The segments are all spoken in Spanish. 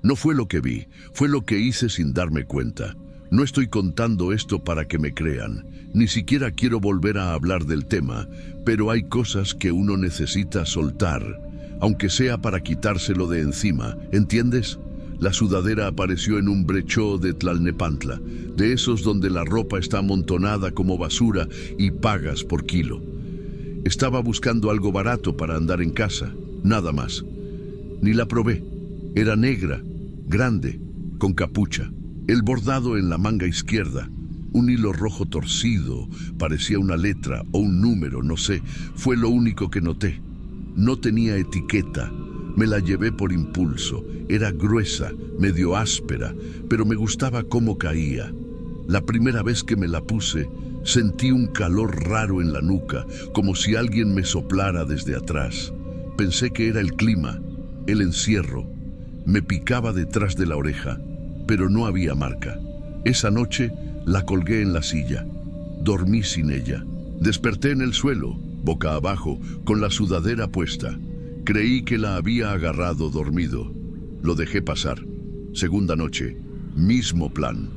No fue lo que vi, fue lo que hice sin darme cuenta. No estoy contando esto para que me crean, ni siquiera quiero volver a hablar del tema, pero hay cosas que uno necesita soltar, aunque sea para quitárselo de encima, ¿entiendes? La sudadera apareció en un brechó de Tlalnepantla, de esos donde la ropa está amontonada como basura y pagas por kilo. Estaba buscando algo barato para andar en casa, nada más. Ni la probé. Era negra, grande, con capucha. El bordado en la manga izquierda, un hilo rojo torcido, parecía una letra o un número, no sé, fue lo único que noté. No tenía etiqueta, me la llevé por impulso, era gruesa, medio áspera, pero me gustaba cómo caía. La primera vez que me la puse, sentí un calor raro en la nuca, como si alguien me soplara desde atrás. Pensé que era el clima, el encierro. Me picaba detrás de la oreja, pero no había marca. Esa noche la colgué en la silla. Dormí sin ella. Desperté en el suelo, boca abajo, con la sudadera puesta. Creí que la había agarrado dormido. Lo dejé pasar. Segunda noche, mismo plan.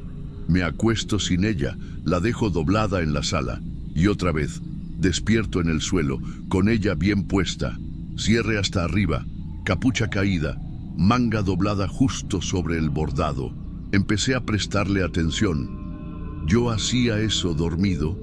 Me acuesto sin ella, la dejo doblada en la sala. Y otra vez, despierto en el suelo, con ella bien puesta. Cierre hasta arriba, capucha caída, manga doblada justo sobre el bordado. Empecé a prestarle atención. Yo hacía eso dormido.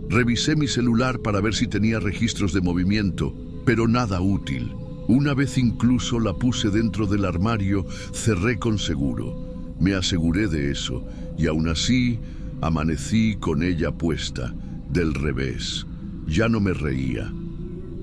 Revisé mi celular para ver si tenía registros de movimiento, pero nada útil. Una vez incluso la puse dentro del armario, cerré con seguro. Me aseguré de eso, y aún así amanecí con ella puesta, del revés. Ya no me reía.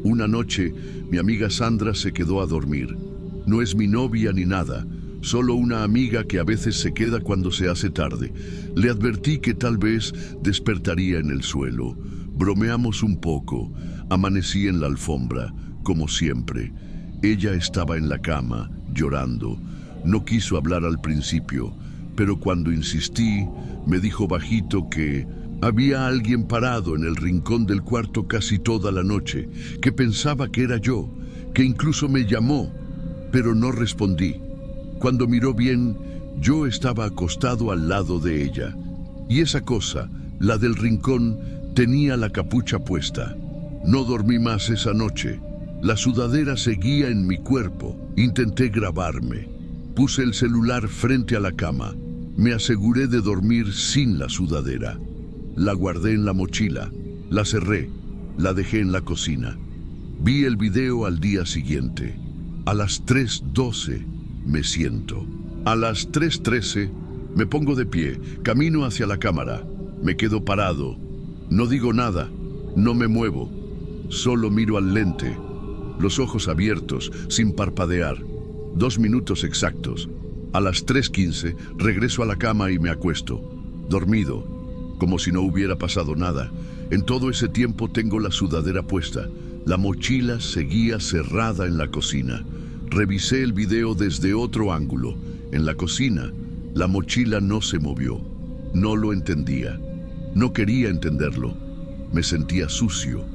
Una noche, mi amiga Sandra se quedó a dormir. No es mi novia ni nada, solo una amiga que a veces se queda cuando se hace tarde. Le advertí que tal vez despertaría en el suelo. Bromeamos un poco. Amanecí en la alfombra, como siempre. Ella estaba en la cama, llorando. No quiso hablar al principio, pero cuando insistí, me dijo bajito que había alguien parado en el rincón del cuarto casi toda la noche, que pensaba que era yo, que incluso me llamó, pero no respondí. Cuando miró bien, yo estaba acostado al lado de ella, y esa cosa, la del rincón, tenía la capucha puesta. No dormí más esa noche. La sudadera seguía en mi cuerpo. Intenté grabarme. Puse el celular frente a la cama. Me aseguré de dormir sin la sudadera. La guardé en la mochila, la cerré, la dejé en la cocina. Vi el video al día siguiente. A las 3:12 me siento. A las 3:13 me pongo de pie, camino hacia la cámara. Me quedo parado. No digo nada, no me muevo. Solo miro al lente, los ojos abiertos, sin parpadear. 2 minutos exactos. A las 3:15 regreso a la cama y me acuesto, dormido, como si no hubiera pasado nada. En todo ese tiempo tengo la sudadera puesta. La mochila seguía cerrada en la cocina. Revisé el video desde otro ángulo. En la cocina, la mochila no se movió. No lo entendía. No quería entenderlo. Me sentía sucio.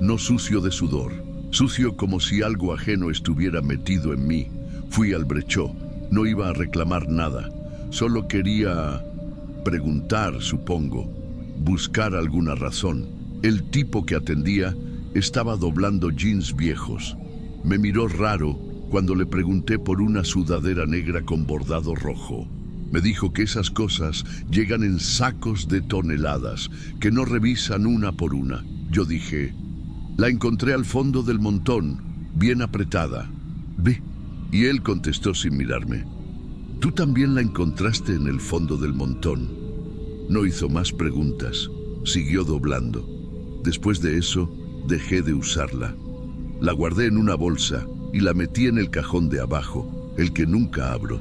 No sucio de sudor. Sucio como si algo ajeno estuviera metido en mí. Fui al brechó. No iba a reclamar nada. Solo quería preguntar, supongo, buscar alguna razón. El tipo que atendía estaba doblando jeans viejos. Me miró raro cuando le pregunté por una sudadera negra con bordado rojo. Me dijo que esas cosas llegan en sacos de toneladas, que no revisan una por una. Yo dije, la encontré al fondo del montón, bien apretada. Ve. Y él contestó sin mirarme, ¿tú también la encontraste en el fondo del montón? No hizo más preguntas, siguió doblando. Después de eso, dejé de usarla. La guardé en una bolsa y la metí en el cajón de abajo, el que nunca abro.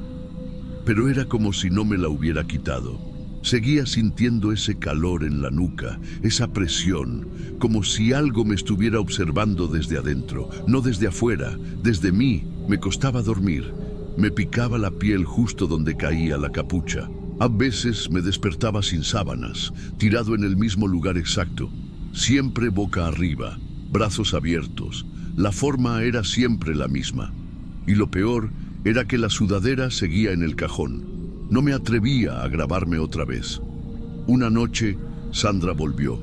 Pero era como si no me la hubiera quitado. Seguía sintiendo ese calor en la nuca, esa presión, como si algo me estuviera observando desde adentro, no desde afuera, desde mí. Me costaba dormir. Me picaba la piel justo donde caía la capucha. A veces me despertaba sin sábanas, tirado en el mismo lugar exacto, siempre boca arriba, brazos abiertos. La forma era siempre la misma. Y lo peor era que la sudadera seguía en el cajón. No me atrevía a grabarme otra vez. Una noche, Sandra volvió.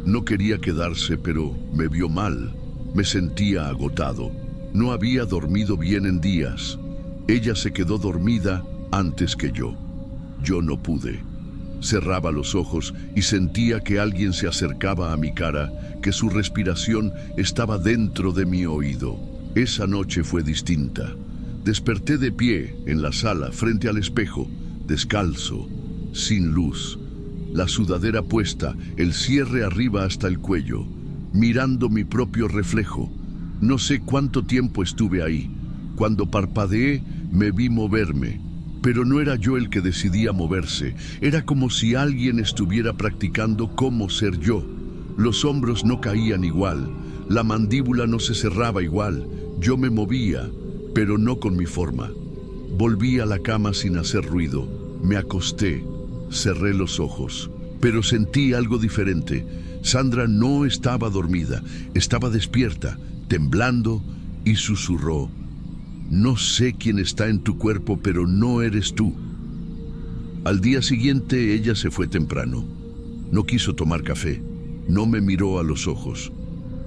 No quería quedarse, pero me vio mal. Me sentía agotado. No había dormido bien en días. Ella se quedó dormida antes que yo. Yo no pude. Cerraba los ojos y sentía que alguien se acercaba a mi cara, que su respiración estaba dentro de mi oído. Esa noche fue distinta. Desperté de pie en la sala, frente al espejo, descalzo, sin luz, la sudadera puesta, el cierre arriba hasta el cuello, mirando mi propio reflejo. No sé cuánto tiempo estuve ahí. Cuando parpadeé, me vi moverme. Pero no era yo el que decidía moverse. Era como si alguien estuviera practicando cómo ser yo. Los hombros no caían igual. La mandíbula no se cerraba igual. Yo me movía, pero no con mi forma. Volví a la cama sin hacer ruido. Me acosté. Cerré los ojos. Pero sentí algo diferente. Sandra no estaba dormida. Estaba despierta, temblando, y susurró: «No sé quién está en tu cuerpo, pero no eres tú». Al día siguiente ella se fue temprano. No quiso tomar café. No me miró a los ojos.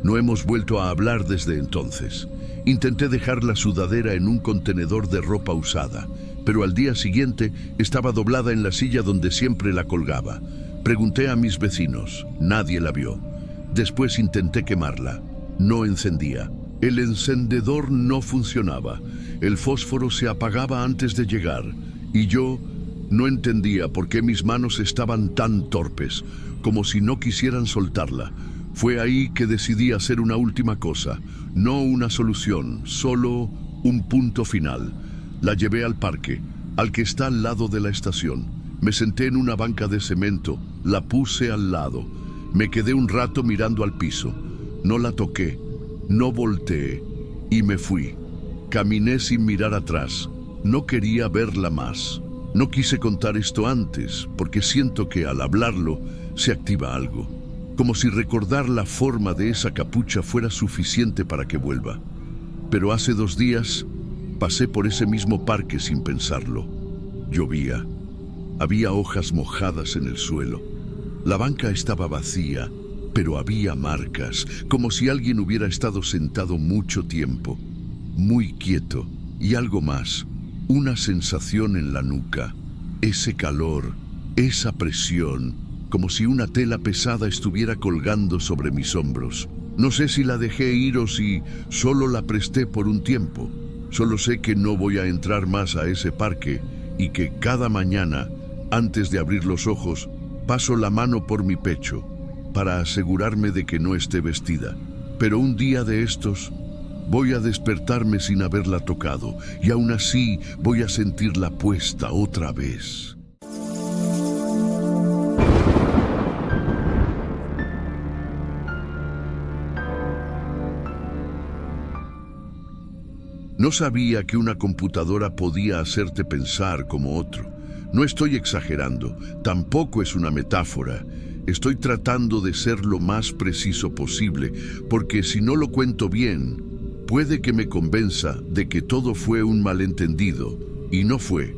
No hemos vuelto a hablar desde entonces. Intenté dejar la sudadera en un contenedor de ropa usada, pero al día siguiente estaba doblada en la silla donde siempre la colgaba. Pregunté a mis vecinos. Nadie la vio. Después intenté quemarla. No encendía. El encendedor no funcionaba. El fósforo se apagaba antes de llegar. Y yo no entendía por qué mis manos estaban tan torpes, como si no quisieran soltarla. Fue ahí que decidí hacer una última cosa. No una solución, solo un punto final. La llevé al parque, al que está al lado de la estación. Me senté en una banca de cemento, la puse al lado. Me quedé un rato mirando al piso. No la toqué. No volteé y me fui. Caminé sin mirar atrás. No quería verla más. No quise contar esto antes, porque siento que al hablarlo se activa algo. Como si recordar la forma de esa capucha fuera suficiente para que vuelva. Pero hace 2 días pasé por ese mismo parque sin pensarlo. Llovía. Había hojas mojadas en el suelo. La banca estaba vacía, pero había marcas, como si alguien hubiera estado sentado mucho tiempo, muy quieto, y algo más, una sensación en la nuca, ese calor, esa presión, como si una tela pesada estuviera colgando sobre mis hombros. No sé si la dejé ir o si solo la presté por un tiempo. Solo sé que no voy a entrar más a ese parque y que cada mañana, antes de abrir los ojos, paso la mano por mi pecho, para asegurarme de que no esté vestida. Pero un día de estos voy a despertarme sin haberla tocado, y aún así voy a sentirla puesta otra vez. No sabía que una computadora podía hacerte pensar como otro. No estoy exagerando, tampoco es una metáfora. Estoy tratando de ser lo más preciso posible, porque si no lo cuento bien, puede que me convenza de que todo fue un malentendido, y no fue.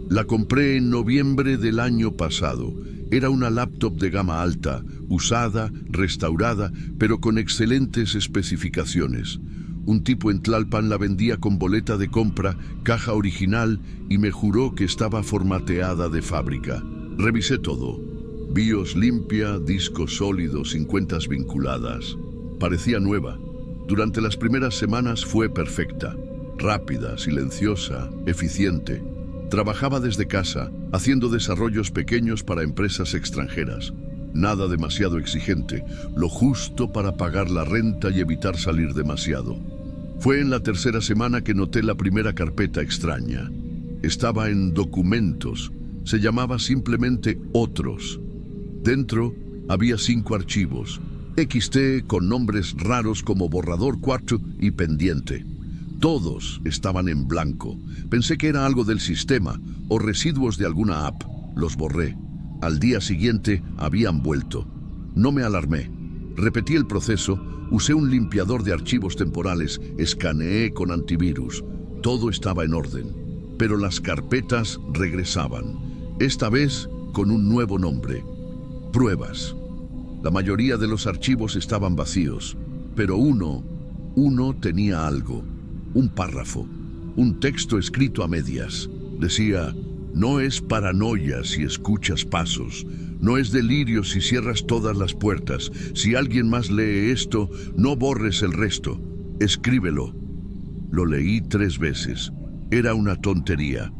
La compré en noviembre del año pasado. Era una laptop de gama alta, usada, restaurada, pero con excelentes especificaciones. Un tipo en Tlalpan la vendía con boleta de compra, caja original, y me juró que estaba formateada de fábrica. Revisé todo. BIOS limpia, discos sólidos, 50 vinculadas. Parecía nueva. Durante las primeras semanas fue perfecta. Rápida, silenciosa, eficiente. Trabajaba desde casa, haciendo desarrollos pequeños para empresas extranjeras. Nada demasiado exigente, lo justo para pagar la renta y evitar salir demasiado. Fue en la 3ª semana que noté la primera carpeta extraña. Estaba en documentos. Se llamaba simplemente Otros. Dentro había 5 archivos, XT con nombres raros como borrador 4 y pendiente. Todos estaban en blanco. Pensé que era algo del sistema o residuos de alguna app. Los borré. Al día siguiente habían vuelto. No me alarmé. Repetí el proceso, usé un limpiador de archivos temporales, escaneé con antivirus. Todo estaba en orden. pero las carpetas regresaban, esta vez con un nuevo nombre: pruebas. La mayoría de los archivos estaban vacíos, pero uno tenía algo, un párrafo, un texto escrito a medias. Decía: no es paranoia si escuchas pasos, no es delirio si cierras todas las puertas. Si alguien más lee esto, no borres el resto, escríbelo. Lo leí 3 veces. Era una tontería,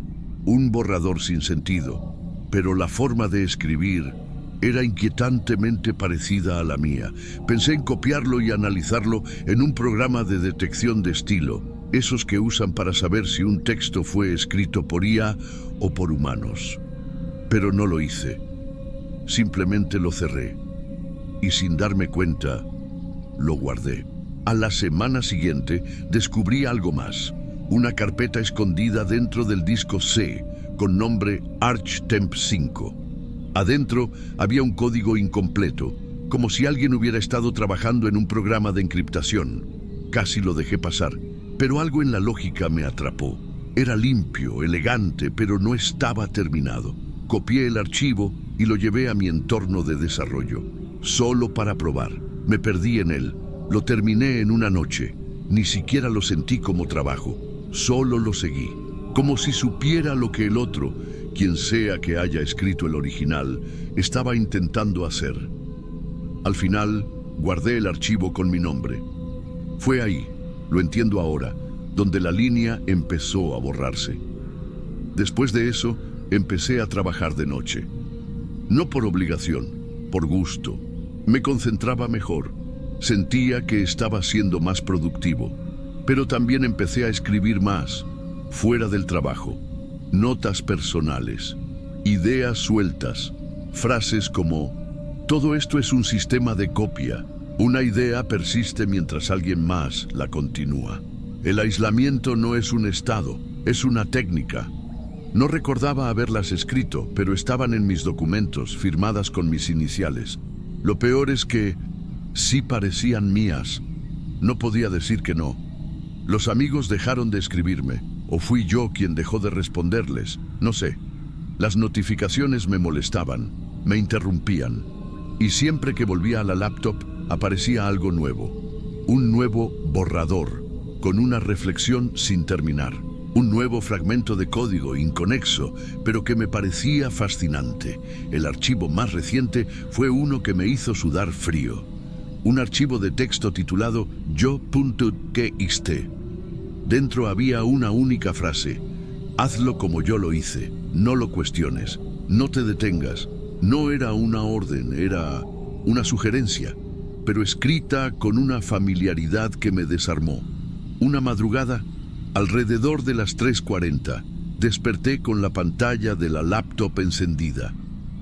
un borrador sin sentido, pero la forma de escribir era inquietantemente parecida a la mía. Pensé en copiarlo y analizarlo en un programa de detección de estilo, esos que usan para saber si un texto fue escrito por IA o por humanos. Pero no lo hice. Simplemente lo cerré y, sin darme cuenta, lo guardé. A la semana siguiente descubrí algo más: una carpeta escondida dentro del disco C con nombre ArchTemp 5. Adentro había un código incompleto, como si alguien hubiera estado trabajando en un programa de encriptación. Casi lo dejé pasar, pero algo en la lógica me atrapó. Era limpio, elegante, pero no estaba terminado. Copié el archivo y lo llevé a mi entorno de desarrollo, solo para probar. Me perdí en él. Lo terminé en una noche. Ni siquiera lo sentí como trabajo. Solo lo seguí, como si supiera lo que el otro, quien sea que haya escrito el original, estaba intentando hacer. Al final, guardé el archivo con mi nombre. Fue ahí, lo entiendo ahora, donde la línea empezó a borrarse. Después de eso, empecé a trabajar de noche. No por obligación, por gusto. Me concentraba mejor. Sentía que estaba siendo más productivo. Pero también empecé a escribir más, fuera del trabajo. Notas personales, ideas sueltas, frases como: todo esto es un sistema de copia. Una idea persiste mientras alguien más la continúa. El aislamiento no es un estado, es una técnica. No recordaba haberlas escrito, pero estaban en mis documentos, firmadas con mis iniciales. Lo peor es que sí parecían mías. No podía decir que no. Los amigos dejaron de escribirme, o fui yo quien dejó de responderles, no sé. Las notificaciones me molestaban, me interrumpían, y siempre que volvía a la laptop aparecía algo nuevo. Un nuevo borrador, con una reflexión sin terminar. Un nuevo fragmento de código inconexo, pero que me parecía fascinante. El archivo más reciente fue uno que me hizo sudar frío. Un archivo de texto titulado yo.txt. Dentro había una única frase: hazlo como yo lo hice, no lo cuestiones, no te detengas. No era una orden, era una sugerencia, pero escrita con una familiaridad que me desarmó. Una madrugada, alrededor de las 3:40, desperté con la pantalla de la laptop encendida.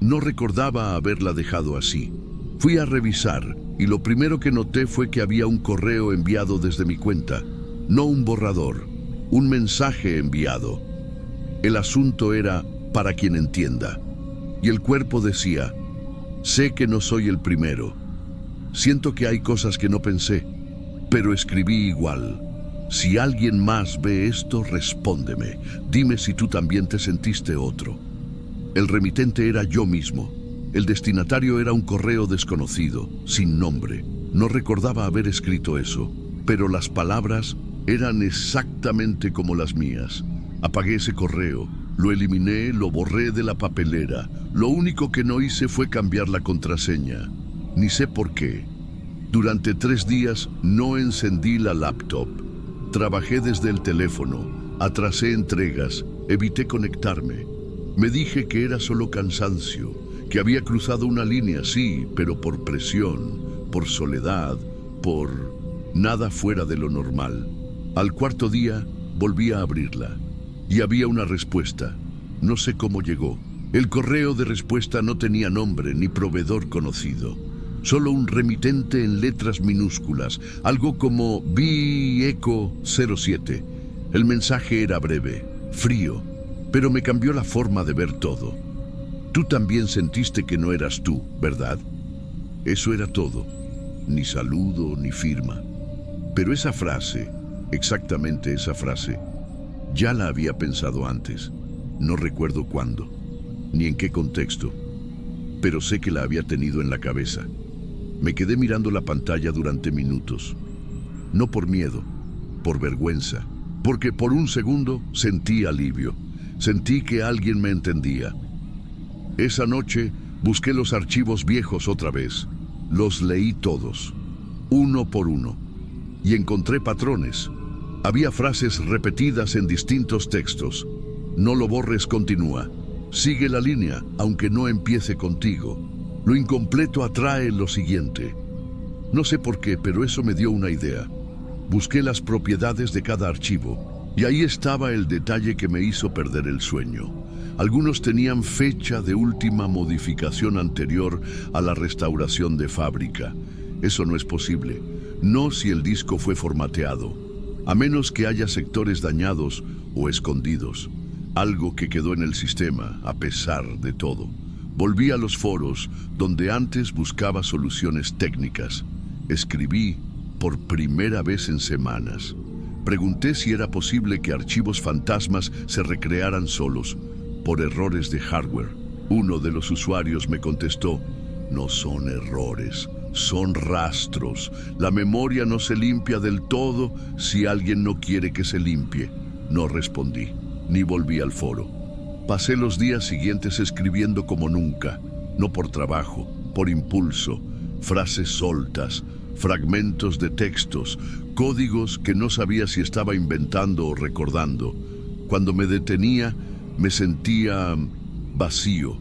No recordaba haberla dejado así. Fui a revisar y lo primero que noté fue que había un correo enviado desde mi cuenta. No un borrador, un mensaje enviado. El asunto era para quien entienda. Y el cuerpo decía: sé que no soy el primero. Siento que hay cosas que no pensé, pero escribí igual. Si alguien más ve esto, respóndeme. Dime si tú también te sentiste otro. El remitente era yo mismo. El destinatario era un correo desconocido, sin nombre. No recordaba haber escrito eso, pero las palabras eran exactamente como las mías. Apagué ese correo, lo eliminé, lo borré de la papelera. Lo único que no hice fue cambiar la contraseña. Ni sé por qué. Durante 3 días no encendí la laptop. Trabajé desde el teléfono, atrasé entregas, evité conectarme. Me dije que era solo cansancio, que había cruzado una línea, sí, pero por presión, por soledad, por nada fuera de lo normal. Al 4.º día volví a abrirla y había una respuesta. No sé cómo llegó. El correo de respuesta no tenía nombre ni proveedor conocido. Solo un remitente en letras minúsculas, algo como BIECO 07. El mensaje era breve, frío, pero me cambió la forma de ver todo. Tú también sentiste que no eras tú, ¿verdad? Eso era todo. Ni saludo, ni firma. Pero esa frase, exactamente esa frase, Ya la había pensado antes. No recuerdo cuándo, ni en qué contexto, pero sé que la había tenido en la cabeza. Me quedé mirando la pantalla durante minutos. No por miedo, por vergüenza, porque por un segundo sentí alivio. Sentí que alguien me entendía. Esa noche busqué los archivos viejos otra vez. Los leí todos, uno por uno, y encontré patrones. Había frases repetidas en distintos textos. No lo borres, continúa. Sigue la línea, aunque no empiece contigo. Lo incompleto atrae lo siguiente. No sé por qué, pero eso me dio una idea. Busqué las propiedades de cada archivo, y ahí estaba el detalle que me hizo perder el sueño. Algunos tenían fecha de última modificación anterior a la restauración de fábrica. Eso no es posible, no si el disco fue formateado, a menos que haya sectores dañados o escondidos. Algo que quedó en el sistema, a pesar de todo. Volví a los foros, donde antes buscaba soluciones técnicas. Escribí por primera vez en semanas. Pregunté si era posible que archivos fantasmas se recrearan solos, por errores de hardware. Uno de los usuarios me contestó: no son errores, son rastros. La memoria no se limpia del todo si alguien no quiere que se limpie. No respondí, ni volví al foro. Pasé los días siguientes escribiendo como nunca, no por trabajo, por impulso, frases soltas, fragmentos de textos, códigos que no sabía si estaba inventando o recordando. Cuando me detenía, me sentía vacío,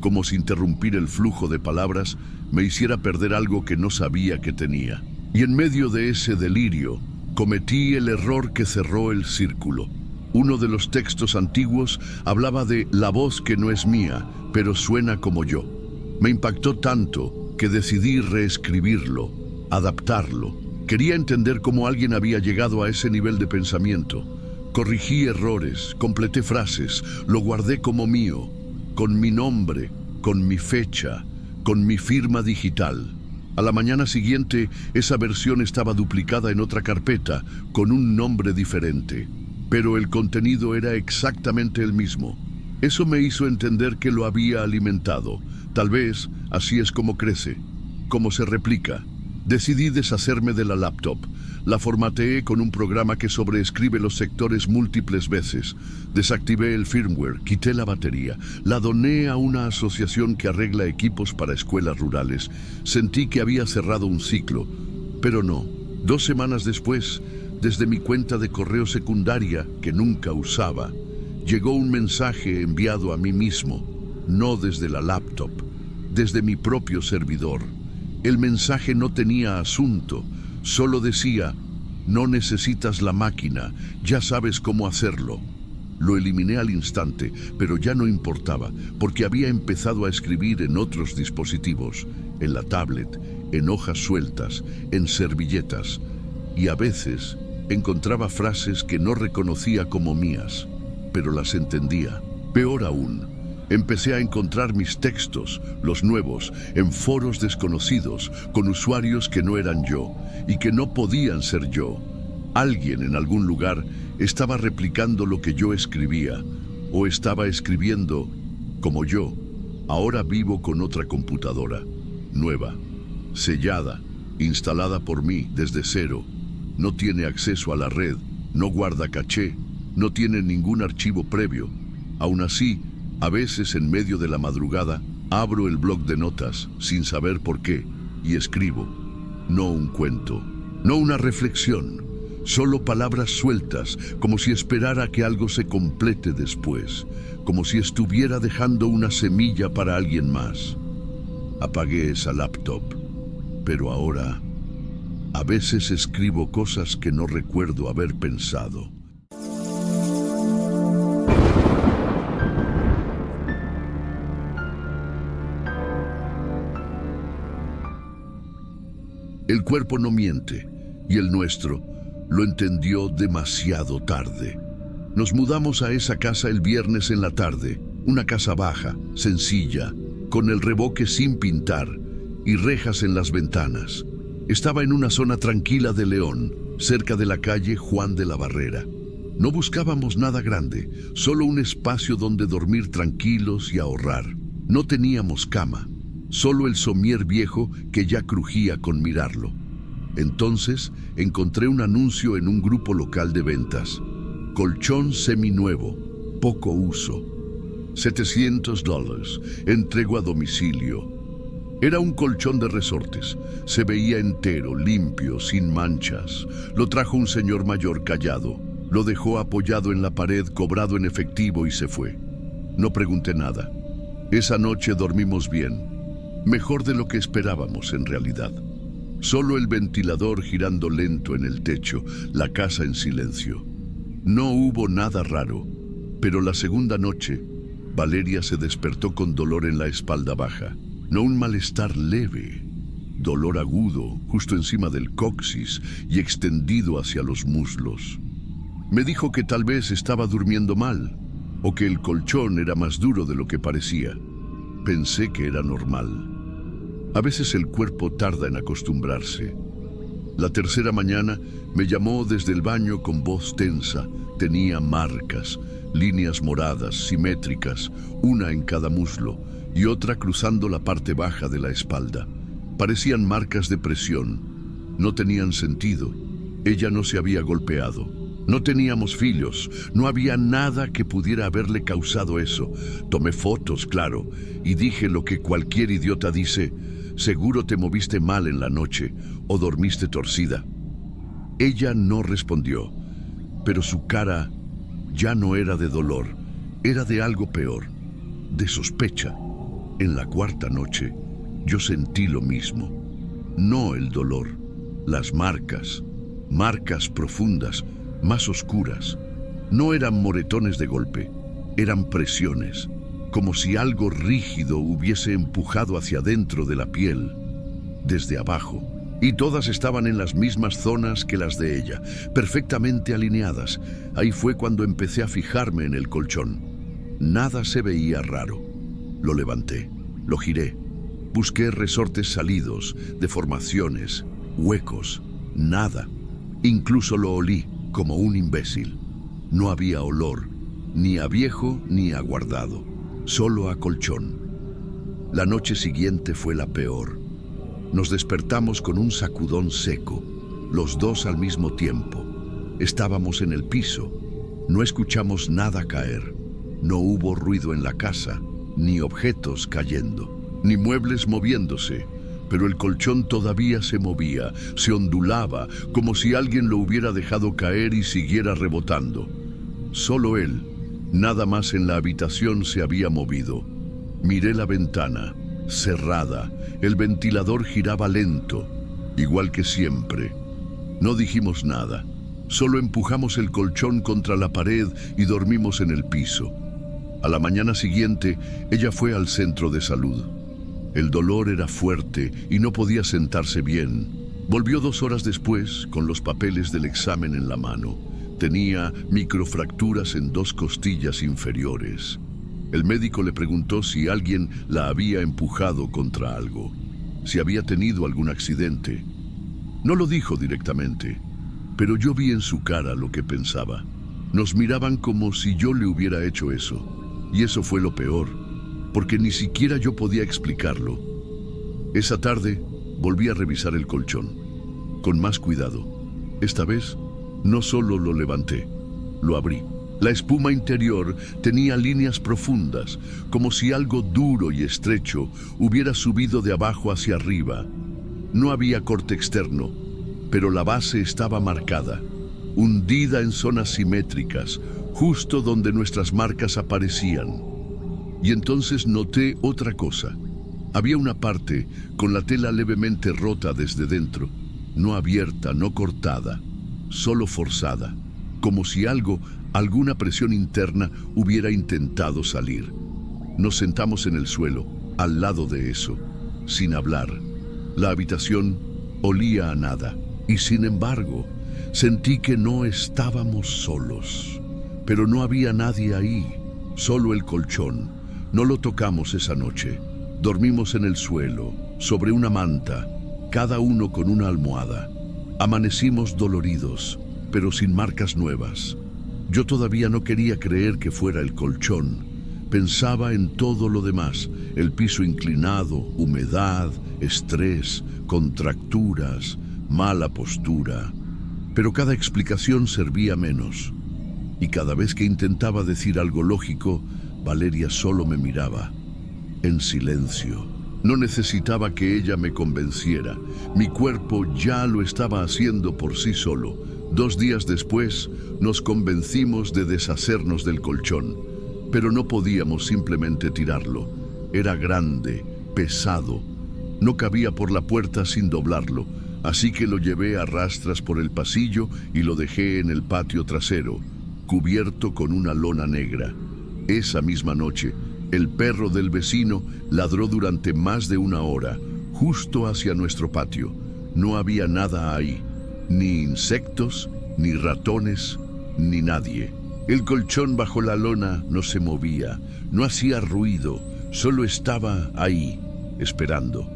como si interrumpir el flujo de palabras me hiciera perder algo que no sabía que tenía. Y en medio de ese delirio, cometí el error que cerró el círculo. Uno de los textos antiguos hablaba de la voz que no es mía, pero suena como yo. Me impactó tanto que decidí reescribirlo, adaptarlo. Quería entender cómo alguien había llegado a ese nivel de pensamiento. Corrigí errores, completé frases, lo guardé como mío, con mi nombre, con mi fecha, con mi firma digital. A la mañana siguiente, esa versión estaba duplicada en otra carpeta, con un nombre diferente. Pero el contenido era exactamente el mismo. Eso me hizo entender que lo había alimentado. Tal vez así es como crece, como se replica. Decidí deshacerme de la laptop. La formateé con un programa que sobreescribe los sectores múltiples veces. Desactivé el firmware, quité la batería, la doné a una asociación que arregla equipos para escuelas rurales. Sentí que había cerrado un ciclo, pero no. 2 semanas después, desde mi cuenta de correo secundaria, que nunca usaba, llegó un mensaje enviado a mí mismo, no desde la laptop, desde mi propio servidor. El mensaje no tenía asunto, solo decía: no necesitas la máquina, ya sabes cómo hacerlo. Lo eliminé al instante, pero ya no importaba, porque había empezado a escribir en otros dispositivos, en la tablet, en hojas sueltas, en servilletas, y a veces encontraba frases que no reconocía como mías, pero las entendía. Peor aún, empecé a encontrar mis textos, los nuevos, en foros desconocidos, con usuarios que no eran yo y que no podían ser yo. Alguien en algún lugar estaba replicando lo que yo escribía, o estaba escribiendo como yo. Ahora vivo con otra computadora, nueva, sellada, instalada por mí desde cero. No tiene acceso a la red, no guarda caché, no tiene ningún archivo previo. Aún así, a veces en medio de la madrugada, abro el bloc de notas sin saber por qué y escribo. No un cuento, no una reflexión, solo palabras sueltas, como si esperara que algo se complete después, como si estuviera dejando una semilla para alguien más. Apagué esa laptop, pero ahora, a veces escribo cosas que no recuerdo haber pensado. El cuerpo no miente, y el nuestro lo entendió demasiado tarde. Nos mudamos a esa casa el viernes en la tarde, una casa baja, sencilla, con el revoque sin pintar y rejas en las ventanas. Estaba en una zona tranquila de León, cerca de la calle Juan de la Barrera. No buscábamos nada grande, solo un espacio donde dormir tranquilos y ahorrar. No teníamos cama, solo el somier viejo que ya crujía con mirarlo. Entonces encontré un anuncio en un grupo local de ventas. Colchón seminuevo, poco uso. $700, entrego a domicilio. Era un colchón de resortes. Se veía entero, limpio, sin manchas. Lo trajo un señor mayor callado. Lo dejó apoyado en la pared, cobrado en efectivo y se fue. No pregunté nada. Esa noche dormimos bien. Mejor de lo que esperábamos en realidad. Solo el ventilador girando lento en el techo, la casa en silencio. No hubo nada raro, pero la segunda noche, Valeria se despertó con dolor en la espalda baja. No un malestar leve, dolor agudo, justo encima del coxis y extendido hacia los muslos. Me dijo que tal vez estaba durmiendo mal, o que el colchón era más duro de lo que parecía. Pensé que era normal. A veces el cuerpo tarda en acostumbrarse. La tercera mañana me llamó desde el baño con voz tensa. Tenía marcas, líneas moradas, simétricas, una en cada muslo y otra cruzando la parte baja de la espalda. Parecían marcas de presión. No tenían sentido. Ella no se había golpeado. No teníamos filhos. No había nada que pudiera haberle causado eso. Tomé fotos, claro, y dije lo que cualquier idiota dice: seguro te moviste mal en la noche o dormiste torcida. Ella no respondió, pero su cara ya no era de dolor, era de algo peor, de sospecha. En la cuarta noche, yo sentí lo mismo. No el dolor, las marcas, marcas profundas, más oscuras. No eran moretones de golpe, eran presiones, como si algo rígido hubiese empujado hacia adentro de la piel, desde abajo. Y todas estaban en las mismas zonas que las de ella, perfectamente alineadas. Ahí fue cuando empecé a fijarme en el colchón. Nada se veía raro. Lo levanté, lo giré. Busqué resortes salidos, deformaciones, huecos. Nada. Incluso lo olí, como un imbécil. No había olor, ni a viejo ni a guardado, solo a colchón. La noche siguiente fue la peor. Nos despertamos con un sacudón seco, los dos al mismo tiempo. Estábamos en el piso. No escuchamos nada caer. No hubo ruido en la casa, ni objetos cayendo, ni muebles moviéndose, pero el colchón todavía se movía, se ondulaba, como si alguien lo hubiera dejado caer y siguiera rebotando. Solo él, nada más en la habitación se había movido. Miré la ventana, cerrada, el ventilador giraba lento, igual que siempre. No dijimos nada, solo empujamos el colchón contra la pared y dormimos en el piso. A la mañana siguiente, ella fue al centro de salud. El dolor era fuerte y no podía sentarse bien. Volvió 2 horas después, con los papeles del examen en la mano. Tenía microfracturas en 2 costillas inferiores. El médico le preguntó si alguien la había empujado contra algo, si había tenido algún accidente. No lo dijo directamente, pero yo vi en su cara lo que pensaba. Nos miraban como si yo le hubiera hecho eso. Y eso fue lo peor, porque ni siquiera yo podía explicarlo. Esa tarde volví a revisar el colchón, con más cuidado. Esta vez no solo lo levanté, lo abrí. La espuma interior tenía líneas profundas, como si algo duro y estrecho hubiera subido de abajo hacia arriba. No había corte externo, pero la base estaba marcada, hundida en zonas simétricas, justo donde nuestras marcas aparecían. Y entonces noté otra cosa. Había una parte con la tela levemente rota desde dentro, no abierta, no cortada, solo forzada, como si alguna presión interna hubiera intentado salir. Nos sentamos en el suelo, al lado de eso, sin hablar. La habitación olía a nada, y sin embargo, sentí que no estábamos solos. Pero no había nadie ahí, solo el colchón. No lo tocamos esa noche. Dormimos en el suelo, sobre una manta, cada uno con una almohada. Amanecimos doloridos, pero sin marcas nuevas. Yo todavía no quería creer que fuera el colchón. Pensaba en todo lo demás, el piso inclinado, humedad, estrés, contracturas, mala postura. Pero cada explicación servía menos. Y cada vez que intentaba decir algo lógico, Valeria solo me miraba, en silencio. No necesitaba que ella me convenciera. Mi cuerpo ya lo estaba haciendo por sí solo. 2 días después, nos convencimos de deshacernos del colchón. Pero no podíamos simplemente tirarlo. Era grande, pesado. No cabía por la puerta sin doblarlo. Así que lo llevé a rastras por el pasillo y lo dejé en el patio trasero, cubierto con una lona negra. Esa misma noche, el perro del vecino ladró durante más de 1 hora, justo hacia nuestro patio. No había nada ahí, ni insectos, ni ratones, ni nadie. El colchón bajo la lona no se movía, no hacía ruido, solo estaba ahí, esperando.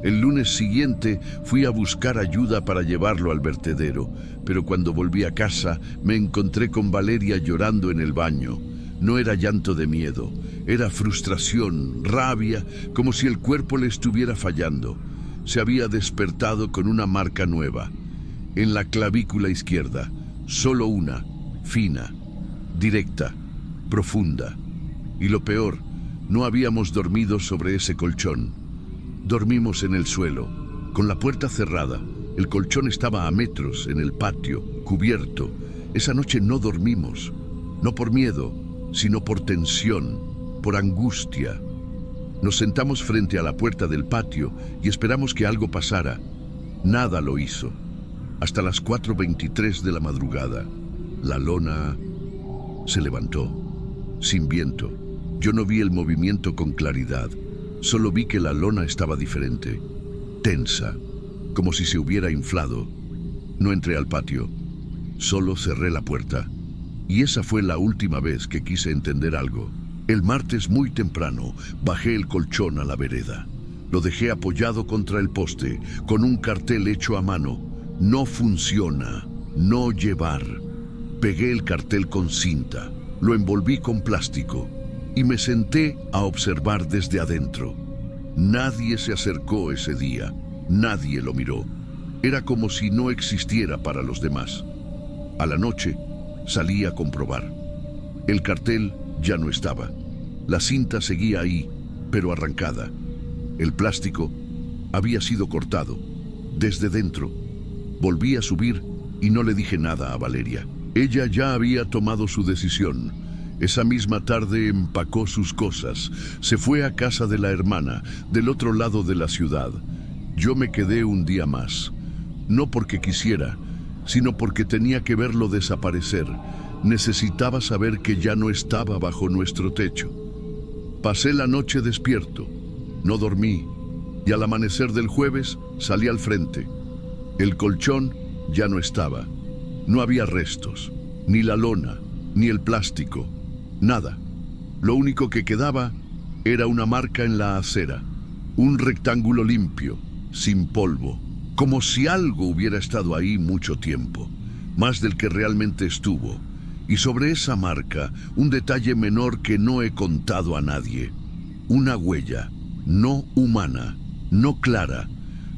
El lunes siguiente fui a buscar ayuda para llevarlo al vertedero, pero cuando volví a casa me encontré con Valeria llorando en el baño. No era llanto de miedo, era frustración, rabia, como si el cuerpo le estuviera fallando. Se había despertado con una marca nueva, en la clavícula izquierda, solo una, fina, directa, profunda. Y lo peor, no habíamos dormido sobre ese colchón. Dormimos en el suelo, con la puerta cerrada. El colchón estaba a metros en el patio, cubierto. Esa noche no dormimos, no por miedo, sino por tensión, por angustia. Nos sentamos frente a la puerta del patio y esperamos que algo pasara. Nada lo hizo. Hasta las 4:23 de la madrugada, la lona se levantó, sin viento. Yo no vi el movimiento con claridad. Solo vi que la lona estaba diferente, tensa, como si se hubiera inflado. No entré al patio, solo cerré la puerta. Y esa fue la última vez que quise entender algo. El martes muy temprano bajé el colchón a la vereda. Lo dejé apoyado contra el poste, con un cartel hecho a mano. No funciona, no llevar. Pegué el cartel con cinta, lo envolví con plástico y me senté a observar desde adentro. Nadie se acercó ese día, nadie lo miró. Era como si no existiera para los demás. A la noche salí a comprobar. El cartel ya no estaba. La cinta seguía ahí, pero arrancada. El plástico había sido cortado, desde dentro. Volví a subir y no le dije nada a Valeria. Ella ya había tomado su decisión. Esa misma tarde empacó sus cosas, se fue a casa de la hermana, del otro lado de la ciudad. Yo me quedé un día más, no porque quisiera, sino porque tenía que verlo desaparecer. Necesitaba saber que ya no estaba bajo nuestro techo. Pasé la noche despierto, no dormí, y al amanecer del jueves salí al frente. El colchón ya no estaba, no había restos, ni la lona, ni el plástico. Nada. Lo único que quedaba era una marca en la acera, un rectángulo limpio, sin polvo, como si algo hubiera estado ahí mucho tiempo, más del que realmente estuvo. Y sobre esa marca, un detalle menor que no he contado a nadie. Una huella, no humana, no clara,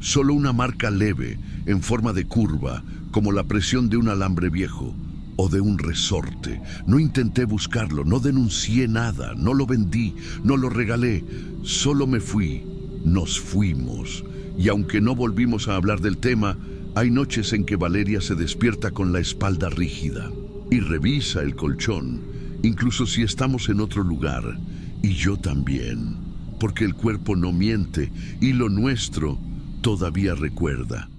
solo una marca leve, en forma de curva, como la presión de un alambre viejo o de un resorte. No intenté buscarlo, no denuncié nada, no lo vendí, no lo regalé, solo me fui, nos fuimos. Y aunque no volvimos a hablar del tema, hay noches en que Valeria se despierta con la espalda rígida y revisa el colchón, incluso si estamos en otro lugar, y yo también, porque el cuerpo no miente y lo nuestro todavía recuerda.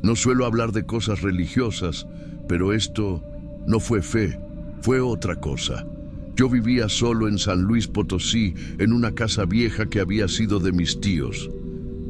No suelo hablar de cosas religiosas, pero esto no fue fe, fue otra cosa. Yo vivía solo en San Luis Potosí, en una casa vieja que había sido de mis tíos.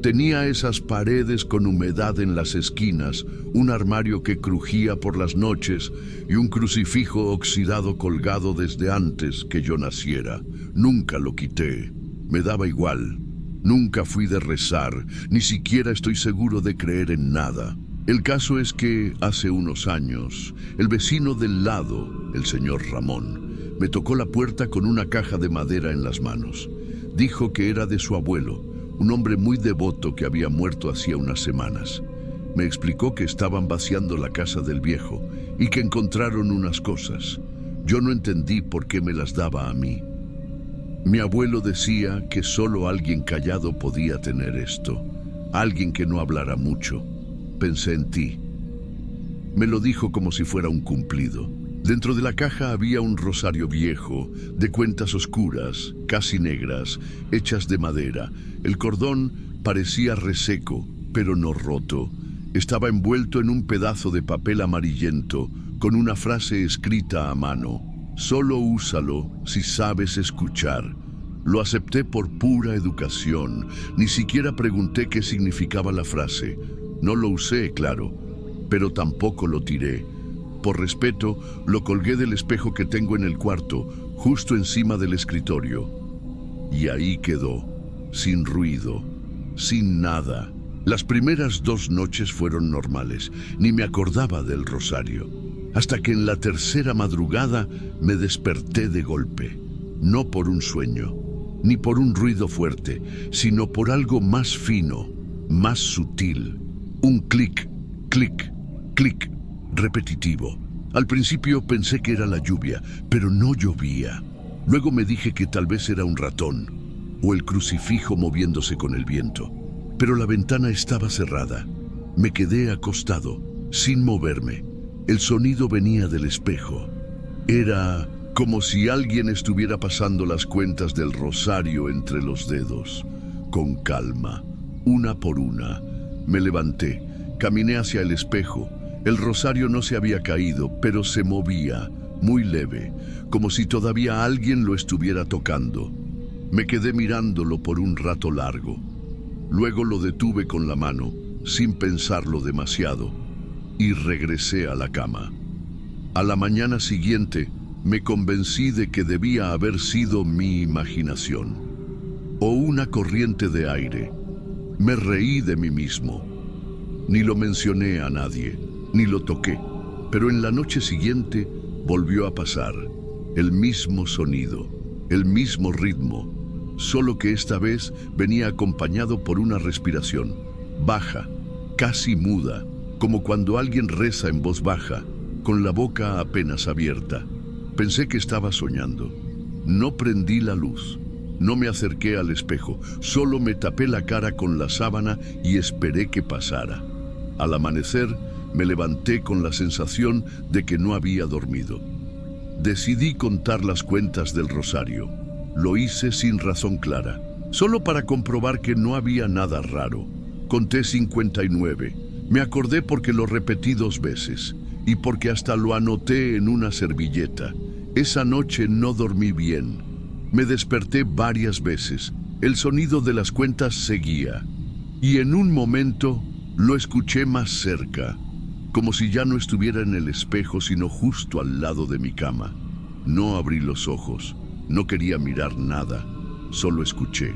Tenía esas paredes con humedad en las esquinas, un armario que crujía por las noches y un crucifijo oxidado colgado desde antes que yo naciera. Nunca lo quité. Me daba igual. Nunca fui de rezar, ni siquiera estoy seguro de creer en nada. El caso es que hace unos años, el vecino del lado, el señor Ramón, me tocó la puerta con una caja de madera en las manos. Dijo que era de su abuelo, un hombre muy devoto que había muerto hacía unas semanas. Me explicó que estaban vaciando la casa del viejo y que encontraron unas cosas. Yo no entendí por qué me las daba a mí. Mi abuelo decía que solo alguien callado podía tener esto, alguien que no hablara mucho. Pensé en ti. Me lo dijo como si fuera un cumplido. Dentro de la caja había un rosario viejo, de cuentas oscuras, casi negras, hechas de madera. El cordón parecía reseco, pero no roto. Estaba envuelto en un pedazo de papel amarillento, con una frase escrita a mano. Solo úsalo si sabes escuchar. Lo acepté por pura educación. Ni siquiera pregunté qué significaba la frase. No lo usé, claro, pero tampoco lo tiré. Por respeto, lo colgué del espejo que tengo en el cuarto, justo encima del escritorio. Y ahí quedó, sin ruido, sin nada. Las primeras 2 noches fueron normales. Ni me acordaba del rosario. Hasta que en la tercera madrugada me desperté de golpe. No por un sueño, ni por un ruido fuerte, sino por algo más fino, más sutil. Un clic, clic, clic, repetitivo. Al principio pensé que era la lluvia, pero no llovía. Luego me dije que tal vez era un ratón, o el crucifijo moviéndose con el viento. Pero la ventana estaba cerrada. Me quedé acostado, sin moverme. El sonido venía del espejo. Era como si alguien estuviera pasando las cuentas del rosario entre los dedos. Con calma, una por una. Me levanté, caminé hacia el espejo. El rosario no se había caído, pero se movía, muy leve, como si todavía alguien lo estuviera tocando. Me quedé mirándolo por un rato largo. Luego lo detuve con la mano, sin pensarlo demasiado, y regresé a la cama. A la mañana siguiente, me convencí de que debía haber sido mi imaginación, o una corriente de aire. Me reí de mí mismo. Ni lo mencioné a nadie, ni lo toqué, pero en la noche siguiente volvió a pasar. El mismo sonido, el mismo ritmo, solo que esta vez venía acompañado por una respiración, baja, casi muda, como cuando alguien reza en voz baja, con la boca apenas abierta. Pensé que estaba soñando. No prendí la luz. No me acerqué al espejo, solo me tapé la cara con la sábana y esperé que pasara. Al amanecer, me levanté con la sensación de que no había dormido. Decidí contar las cuentas del rosario. Lo hice sin razón clara, solo para comprobar que no había nada raro. Conté 59. Me acordé porque lo repetí 2 veces y porque hasta lo anoté en una servilleta. Esa noche no dormí bien. Me desperté varias veces. El sonido de las cuentas seguía. Y en un momento lo escuché más cerca, como si ya no estuviera en el espejo, sino justo al lado de mi cama. No abrí los ojos. No quería mirar nada. Solo escuché.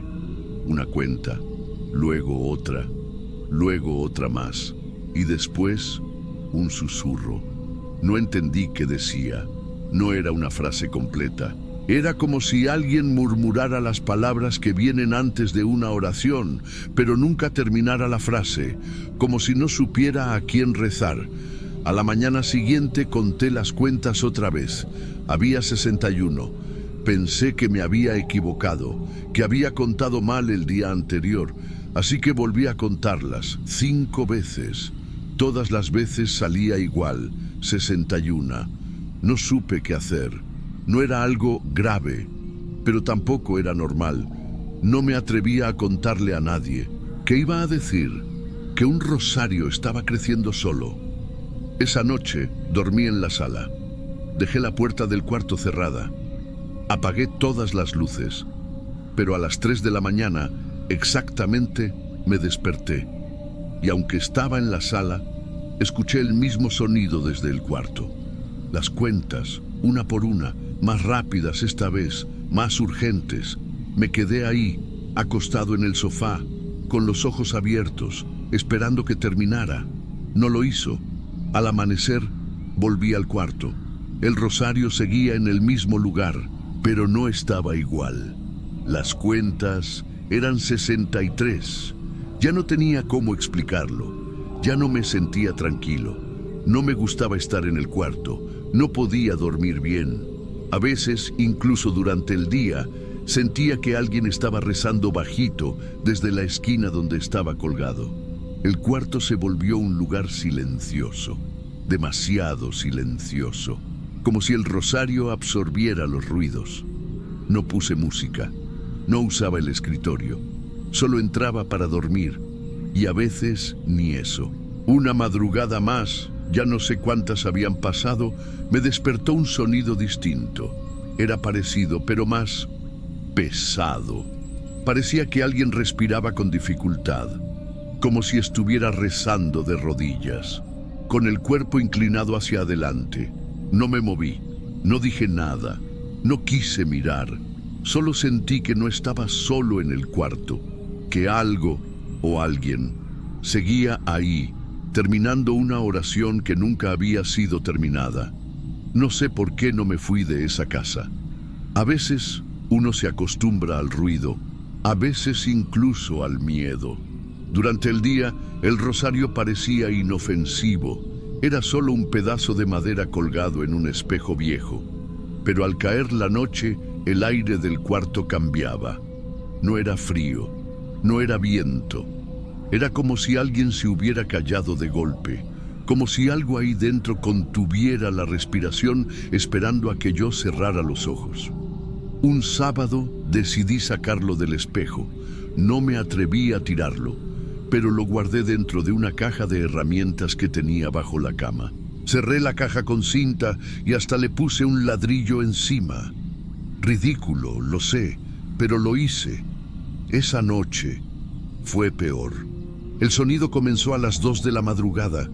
Una cuenta, luego otra más. Y después, un susurro. No entendí qué decía. No era una frase completa. Era como si alguien murmurara las palabras que vienen antes de una oración, pero nunca terminara la frase, como si no supiera a quién rezar. A la mañana siguiente conté las cuentas otra vez. Había 61. Pensé que me había equivocado, que había contado mal el día anterior, así que volví a contarlas 5 veces. Todas las veces salía igual, 61. No supe qué hacer. No era algo grave, pero tampoco era normal. No me atrevía a contarle a nadie. ¿Qué iba a decir? Que un rosario estaba creciendo solo. Esa noche dormí en la sala. Dejé la puerta del cuarto cerrada. Apagué todas las luces. Pero a las 3 de la mañana, exactamente, me desperté. Y aunque estaba en la sala, escuché el mismo sonido desde el cuarto. Las cuentas, una por una, más rápidas esta vez, más urgentes. Me quedé ahí, acostado en el sofá, con los ojos abiertos, esperando que terminara. No lo hizo. Al amanecer, volví al cuarto. El rosario seguía en el mismo lugar, pero no estaba igual. Las cuentas eran 63. Ya no tenía cómo explicarlo. Ya no me sentía tranquilo. No me gustaba estar en el cuarto. No podía dormir bien. A veces, incluso durante el día, sentía que alguien estaba rezando bajito desde la esquina donde estaba colgado. El cuarto se volvió un lugar silencioso, demasiado silencioso, como si el rosario absorbiera los ruidos. No puse música, no usaba el escritorio, solo entraba para dormir, y a veces ni eso. Una madrugada más, ya no sé cuántas habían pasado, me despertó un sonido distinto. Era parecido, pero más pesado. Parecía que alguien respiraba con dificultad, como si estuviera rezando de rodillas, con el cuerpo inclinado hacia adelante. No me moví, no dije nada, no quise mirar. Solo sentí que no estaba solo en el cuarto, que algo o alguien seguía ahí, terminando una oración que nunca había sido terminada. No sé por qué no me fui de esa casa. A veces uno se acostumbra al ruido, a veces incluso al miedo. Durante el día, el rosario parecía inofensivo. Era solo un pedazo de madera colgado en un espejo viejo. Pero al caer la noche, el aire del cuarto cambiaba. No era frío, no era viento. Era como si alguien se hubiera callado de golpe, como si algo ahí dentro contuviera la respiración esperando a que yo cerrara los ojos. Un sábado decidí sacarlo del espejo. No me atreví a tirarlo, pero lo guardé dentro de una caja de herramientas que tenía bajo la cama. Cerré la caja con cinta y hasta le puse un ladrillo encima. Ridículo, lo sé, pero lo hice. Esa noche fue peor. El sonido comenzó a las 2 de la madrugada.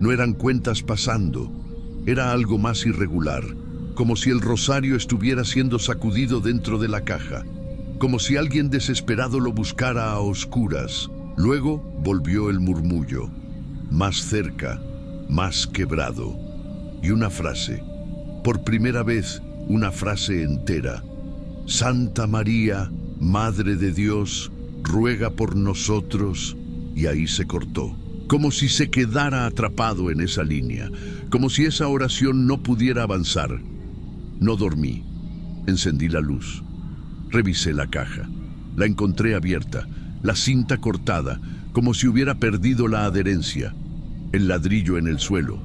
No eran cuentas pasando, era algo más irregular, como si el rosario estuviera siendo sacudido dentro de la caja, como si alguien desesperado lo buscara a oscuras. Luego volvió el murmullo, más cerca, más quebrado, y una frase, por primera vez una frase entera: Santa María, Madre de Dios, ruega por nosotros. Y ahí se cortó, como si se quedara atrapado en esa línea, como si esa oración no pudiera avanzar. No dormí. Encendí la luz. Revisé la caja. La encontré abierta, la cinta cortada, como si hubiera perdido la adherencia, el ladrillo en el suelo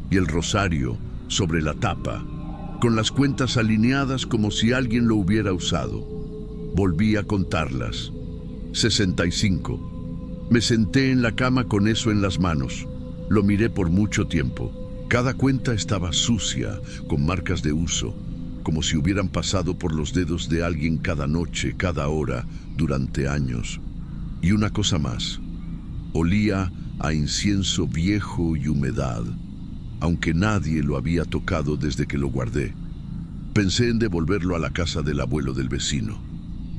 y el rosario sobre la tapa, con las cuentas alineadas como si alguien lo hubiera usado. Volví a contarlas. 65. Me senté en la cama con eso en las manos. Lo miré por mucho tiempo. Cada cuenta estaba sucia, con marcas de uso, como si hubieran pasado por los dedos de alguien cada noche, cada hora, durante años. Y una cosa más. Olía a incienso viejo y humedad, aunque nadie lo había tocado desde que lo guardé. Pensé en devolverlo a la casa del abuelo del vecino,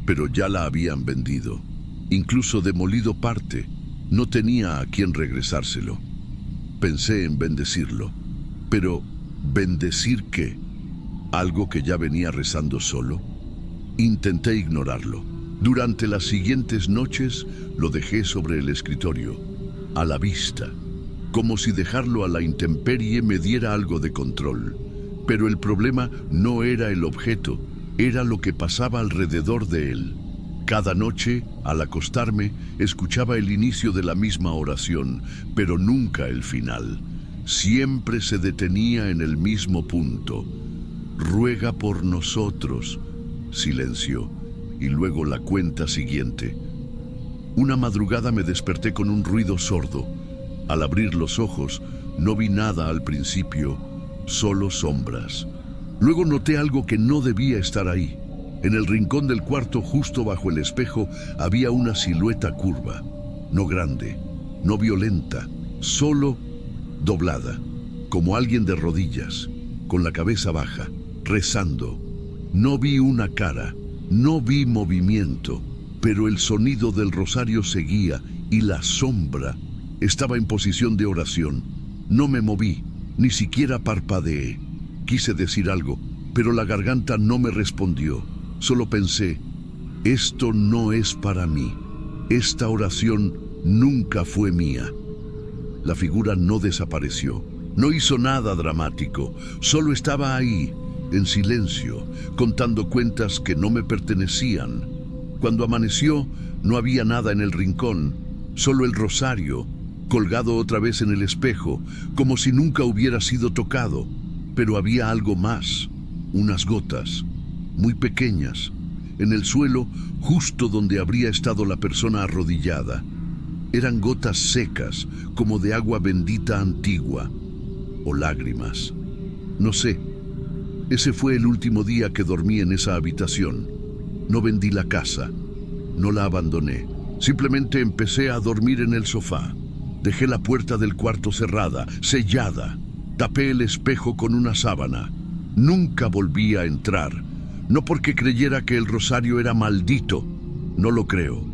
pero ya la habían vendido. Incluso demolido parte, no tenía a quién regresárselo. Pensé en bendecirlo, pero ¿bendecir qué? ¿Algo que ya venía rezando solo? Intenté ignorarlo. Durante las siguientes noches lo dejé sobre el escritorio, a la vista, como si dejarlo a la intemperie me diera algo de control. Pero el problema no era el objeto, era lo que pasaba alrededor de él. Cada noche, al acostarme, escuchaba el inicio de la misma oración, pero nunca el final. Siempre se detenía en el mismo punto. Ruega por nosotros. Silencio, y luego la cuenta siguiente. Una madrugada me desperté con un ruido sordo. Al abrir los ojos, no vi nada al principio, solo sombras. Luego noté algo que no debía estar ahí. En el rincón del cuarto, justo bajo el espejo, había una silueta curva, no grande, no violenta, solo doblada, como alguien de rodillas, con la cabeza baja, rezando. No vi una cara, No vi movimiento, pero el sonido del rosario seguía y la sombra estaba en posición de oración. No me moví, ni siquiera parpadeé. Quise decir algo, pero la garganta no me respondió. Solo pensé, esto no es para mí. Esta oración nunca fue mía. La figura no desapareció. No hizo nada dramático. Solo estaba ahí, en silencio, contando cuentas que no me pertenecían. Cuando amaneció, no había nada en el rincón, solo el rosario, colgado otra vez en el espejo, como si nunca hubiera sido tocado. Pero había algo más, unas gotas, muy pequeñas, en el suelo, justo donde habría estado la persona arrodillada. Eran gotas secas, como de agua bendita antigua, o lágrimas. No sé. Ese fue el último día que dormí en esa habitación. No vendí la casa, no la abandoné. Simplemente empecé a dormir en el sofá. Dejé la puerta del cuarto cerrada, sellada. Tapé el espejo con una sábana. Nunca volví a entrar. No porque creyera que el rosario era maldito. No lo creo.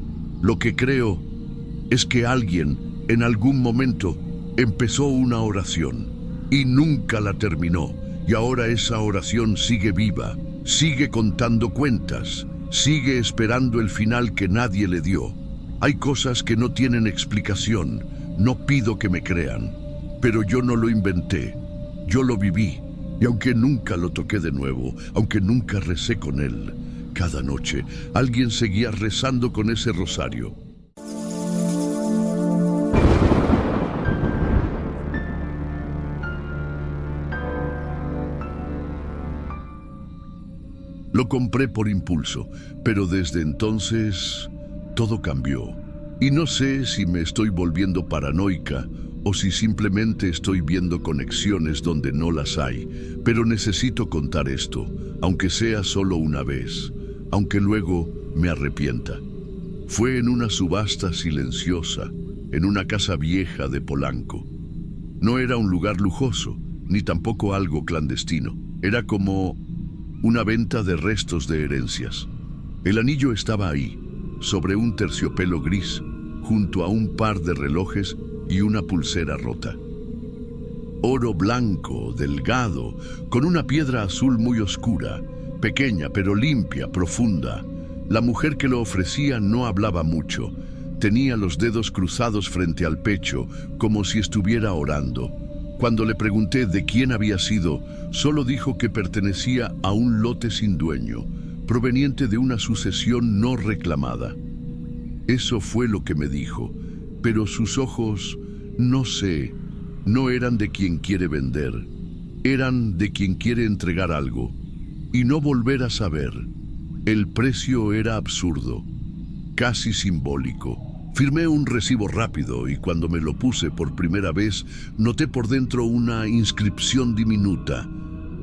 Lo que creo es que alguien, en algún momento, empezó una oración y nunca la terminó. Y ahora esa oración sigue viva, sigue contando cuentas, sigue esperando el final que nadie le dio. Hay cosas que no tienen explicación, no pido que me crean, pero yo no lo inventé, yo lo viví. Y aunque nunca lo toqué de nuevo, aunque nunca recé con él, cada noche alguien seguía rezando con ese rosario. Lo compré por impulso, pero desde entonces todo cambió. Y no sé si me estoy volviendo paranoica o si simplemente estoy viendo conexiones donde no las hay, pero necesito contar esto, aunque sea solo una vez, aunque luego me arrepienta. Fue en una subasta silenciosa, en una casa vieja de Polanco. No era un lugar lujoso, ni tampoco algo clandestino. Era como una venta de restos de herencias. El anillo estaba ahí, sobre un terciopelo gris, junto a un par de relojes y una pulsera rota. Oro blanco, delgado, con una piedra azul muy oscura, pequeña pero limpia, profunda. La mujer que lo ofrecía no hablaba mucho. Tenía los dedos cruzados frente al pecho, como si estuviera orando. Cuando le pregunté de quién había sido, solo dijo que pertenecía a un lote sin dueño, proveniente de una sucesión no reclamada. Eso fue lo que me dijo, pero sus ojos, no sé, no eran de quien quiere vender, eran de quien quiere entregar algo y no volver a saber. El precio era absurdo, casi simbólico. Firmé un recibo rápido y cuando me lo puse por primera vez, noté por dentro una inscripción diminuta,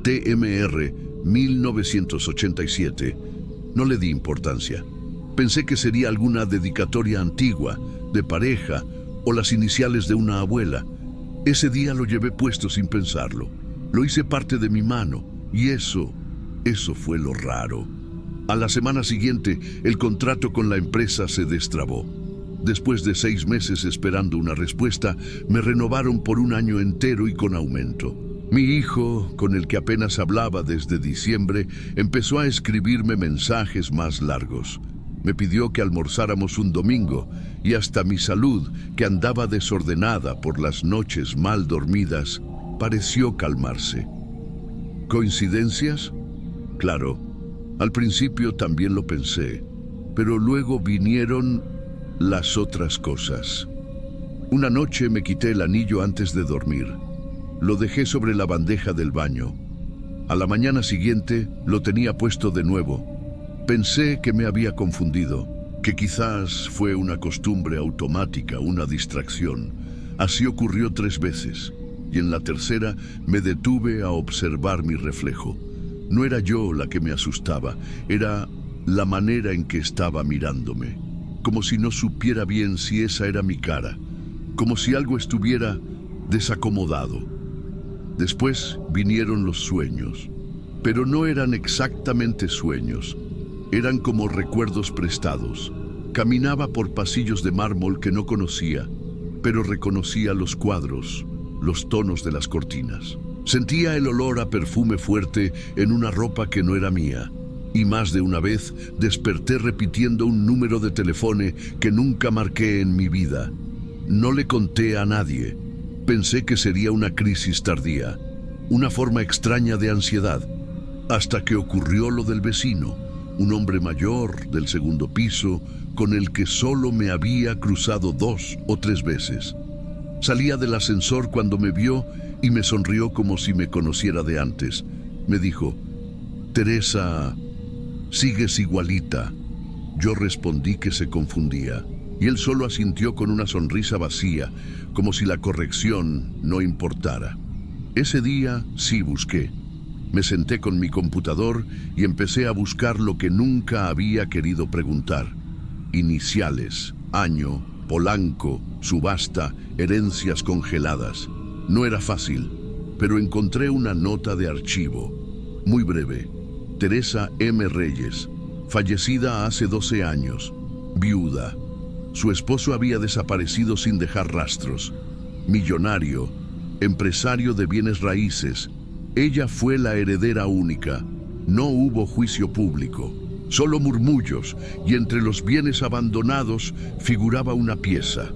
TMR 1987. No le di importancia. Pensé que sería alguna dedicatoria antigua, de pareja, o las iniciales de una abuela. Ese día lo llevé puesto sin pensarlo. Lo hice parte de mi mano, y eso fue lo raro. A la semana siguiente, el contrato con la empresa se destrabó. Después de 6 meses esperando una respuesta, me renovaron por un año entero y con aumento. Mi hijo, con el que apenas hablaba desde diciembre, empezó a escribirme mensajes más largos. Me pidió que almorzáramos un domingo y hasta mi salud, que andaba desordenada por las noches mal dormidas, pareció calmarse. ¿Coincidencias? Claro, al principio también lo pensé, pero luego vinieron las otras cosas. Una noche me quité el anillo antes de dormir. Lo dejé sobre la bandeja del baño. A la mañana siguiente lo tenía puesto de nuevo. Pensé que me había confundido, que quizás fue una costumbre automática, una distracción. Así ocurrió 3 veces, y en la tercera me detuve a observar mi reflejo. No era yo la que me asustaba, era la manera en que estaba mirándome. Como si no supiera bien si esa era mi cara, como si algo estuviera desacomodado. Después vinieron los sueños, pero no eran exactamente sueños, Eran como recuerdos prestados. Caminaba por pasillos de mármol que no conocía, pero reconocía los cuadros, los tonos de las cortinas. Sentía el olor a perfume fuerte en una ropa que no era mía. Y más de una vez desperté repitiendo un número de teléfono que nunca marqué en mi vida. No le conté a nadie. Pensé que sería una crisis tardía, una forma extraña de ansiedad, hasta que ocurrió lo del vecino, un hombre mayor del segundo piso con el que solo me había cruzado 2 o 3 veces. Salía del ascensor cuando me vio y me sonrió como si me conociera de antes. Me dijo: «Teresa, sigues igualita». Yo respondí que se confundía, y él solo asintió con una sonrisa vacía, como si la corrección no importara. Ese día sí busqué. Me senté con mi computador y empecé a buscar lo que nunca había querido preguntar. Iniciales, año, Polanco, subasta, herencias congeladas. No era fácil, pero encontré una nota de archivo, muy breve. Teresa M. Reyes, fallecida hace 12 años, viuda. Su esposo había desaparecido sin dejar rastros. Millonario, empresario de bienes raíces. Ella fue la heredera única. No hubo juicio público, solo murmullos, y entre los bienes abandonados figuraba una pieza.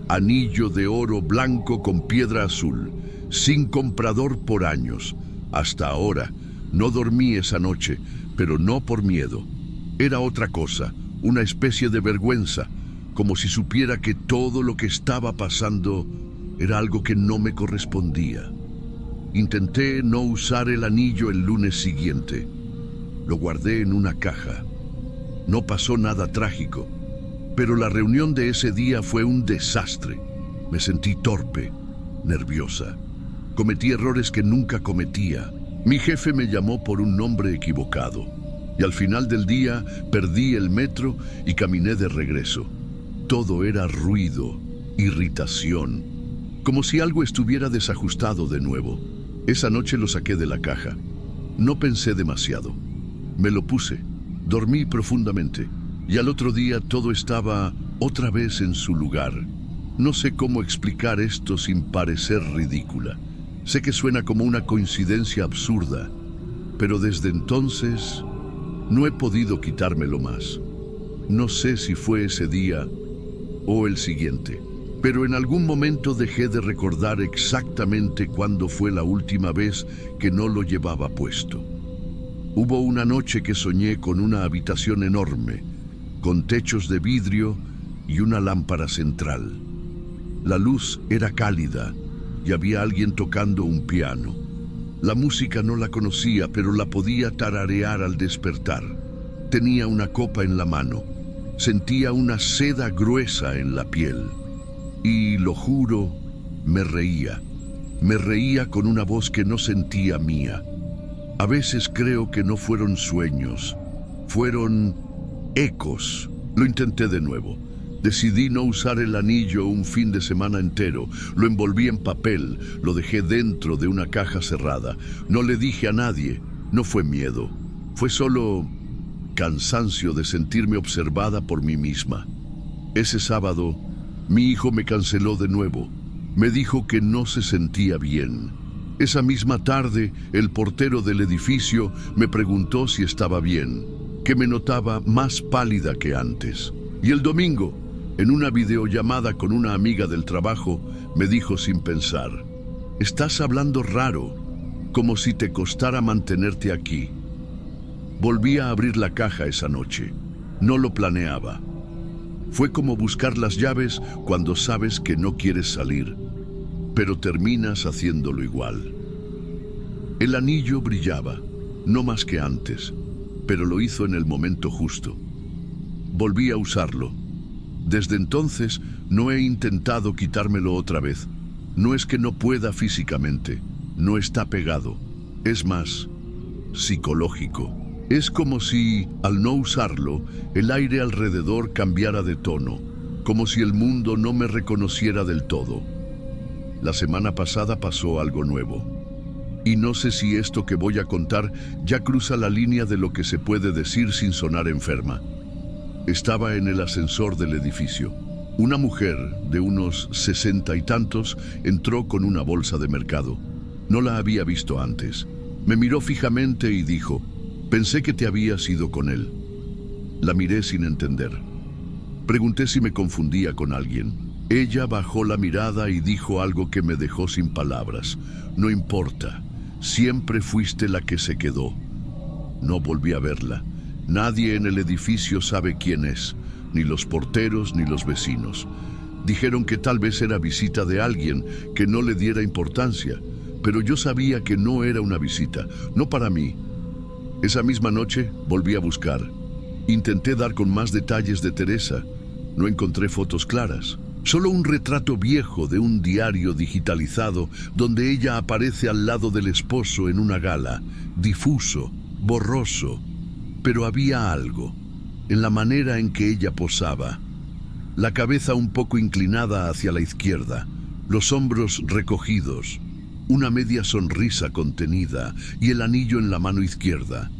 Anillo de oro blanco con piedra azul, sin comprador por años. Hasta ahora. No dormí esa noche, pero no por miedo. Era otra cosa, una especie de vergüenza, como si supiera que todo lo que estaba pasando era algo que no me correspondía. Intenté no usar el anillo el lunes siguiente. Lo guardé en una caja. No pasó nada trágico, pero la reunión de ese día fue un desastre. Me sentí torpe, nerviosa. Cometí errores que nunca cometía. Mi jefe me llamó por un nombre equivocado, y al final del día perdí el metro y caminé de regreso. Todo era ruido, irritación, como si algo estuviera desajustado de nuevo. Esa noche lo saqué de la caja. No pensé demasiado. Me lo puse, dormí profundamente, y al otro día todo estaba otra vez en su lugar. No sé cómo explicar esto sin parecer ridícula. Sé que suena como una coincidencia absurda, pero desde entonces no he podido quitármelo más. No sé si fue ese día o el siguiente, pero en algún momento dejé de recordar exactamente cuándo fue la última vez que no lo llevaba puesto. Hubo una noche que soñé con una habitación enorme, con techos de vidrio y una lámpara central. La luz era cálida y había alguien tocando un piano. La música no la conocía, pero la podía tararear al despertar. Tenía una copa en la mano. Sentía una seda gruesa en la piel. Y, lo juro, me reía. Me reía con una voz que no sentía mía. A veces creo que no fueron sueños, fueron ecos. Lo intenté de nuevo. Decidí no usar el anillo un fin de semana entero. Lo envolví en papel, lo dejé dentro de una caja cerrada. No le dije a nadie. No fue miedo. Fue solo cansancio de sentirme observada por mí misma. Ese sábado, mi hijo me canceló de nuevo. Me dijo que no se sentía bien. Esa misma tarde, el portero del edificio me preguntó si estaba bien, que me notaba más pálida que antes. Y el domingo, en una videollamada con una amiga del trabajo, me dijo sin pensar: «Estás hablando raro, como si te costara mantenerte aquí». Volví a abrir la caja esa noche. No lo planeaba. Fue como buscar las llaves cuando sabes que no quieres salir, pero terminas haciéndolo igual. El anillo brillaba, no más que antes, pero lo hizo en el momento justo. Volví a usarlo. Desde entonces no he intentado quitármelo otra vez. No es que no pueda físicamente, no está pegado. Es más psicológico. Es como si, al no usarlo, el aire alrededor cambiara de tono, como si el mundo no me reconociera del todo. La semana pasada pasó algo nuevo. Y no sé si esto que voy a contar ya cruza la línea de lo que se puede decir sin sonar enferma. Estaba en el ascensor del edificio. Una mujer de unos 60 y tantos entró con una bolsa de mercado. No la había visto antes. Me miró fijamente y dijo: «Pensé que te habías ido con él». La miré sin entender. Pregunté si me confundía con alguien. Ella bajó la mirada y dijo algo que me dejó sin palabras. «No importa, siempre fuiste la que se quedó». No volví a verla. Nadie en el edificio sabe quién es, ni los porteros ni los vecinos. Dijeron que tal vez era visita de alguien que no le diera importancia, pero yo sabía que no era una visita, no para mí. Esa misma noche volví a buscar. Intenté dar con más detalles de Teresa. No encontré fotos claras. Solo un retrato viejo de un diario digitalizado donde ella aparece al lado del esposo en una gala, difuso, borroso. Pero había algo, en la manera en que ella posaba. La cabeza un poco inclinada hacia la izquierda, los hombros recogidos, una media sonrisa contenida y el anillo en la mano izquierda.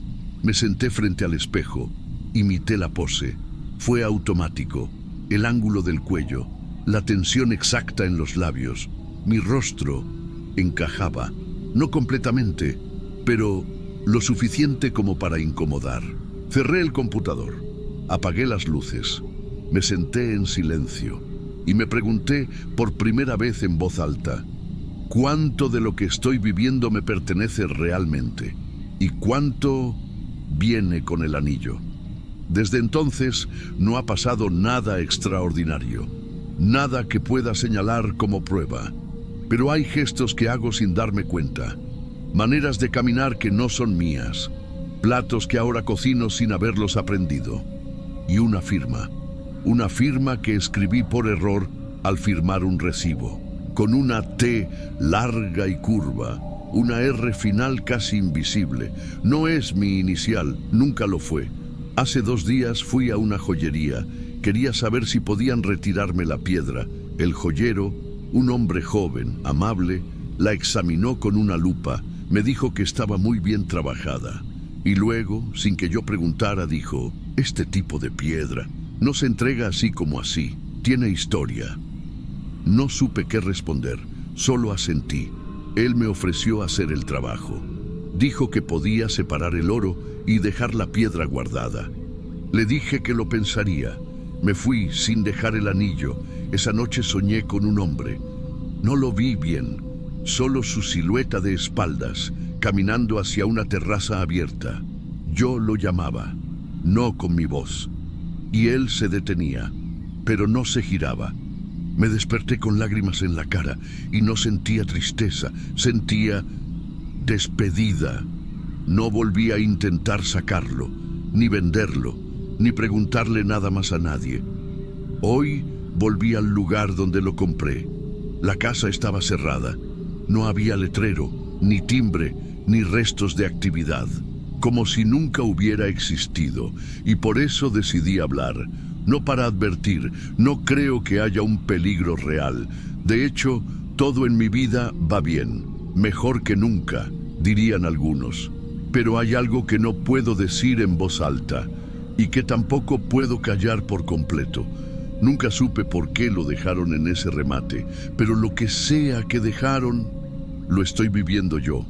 Me senté frente al espejo, imité la pose. Fue automático, el ángulo del cuello, la tensión exacta en los labios. Mi rostro encajaba, no completamente, pero lo suficiente como para incomodar. Cerré el computador, apagué las luces, me senté en silencio y me pregunté por primera vez en voz alta: ¿cuánto de lo que estoy viviendo me pertenece realmente? ¿Y cuánto viene con el anillo? Desde entonces no ha pasado nada extraordinario, nada que pueda señalar como prueba, pero hay gestos que hago sin darme cuenta. Maneras de caminar que no son mías, platos que ahora cocino sin haberlos aprendido. Y una firma que escribí por error al firmar un recibo, con una T larga y curva, una R final casi invisible. No es mi inicial, nunca lo fue. Hace 2 días fui a una joyería, quería saber si podían retirarme la piedra. El joyero, un hombre joven, amable, la examinó con una lupa. Me dijo que estaba muy bien trabajada. Y luego, sin que yo preguntara, dijo: «Este tipo de piedra no se entrega así como así. Tiene historia». No supe qué responder, solo asentí. Él me ofreció hacer el trabajo. Dijo que podía separar el oro y dejar la piedra guardada. Le dije que lo pensaría. Me fui sin dejar el anillo. Esa noche soñé con un hombre. No lo vi bien. Solo su silueta de espaldas, caminando hacia una terraza abierta. Yo lo llamaba, no con mi voz. Y él se detenía, pero no se giraba. Me desperté con lágrimas en la cara y no sentía tristeza, sentía despedida. No volví a intentar sacarlo, ni venderlo, ni preguntarle nada más a nadie. Hoy volví al lugar donde lo compré. La casa estaba cerrada. No había letrero, ni timbre, ni restos de actividad, como si nunca hubiera existido, y por eso decidí hablar, no para advertir. No creo que haya un peligro real. De hecho, todo en mi vida va bien, mejor que nunca, dirían algunos. Pero hay algo que no puedo decir en voz alta, y que tampoco puedo callar por completo. Nunca supe por qué lo dejaron en ese remate, pero lo que sea que dejaron, lo estoy viviendo yo.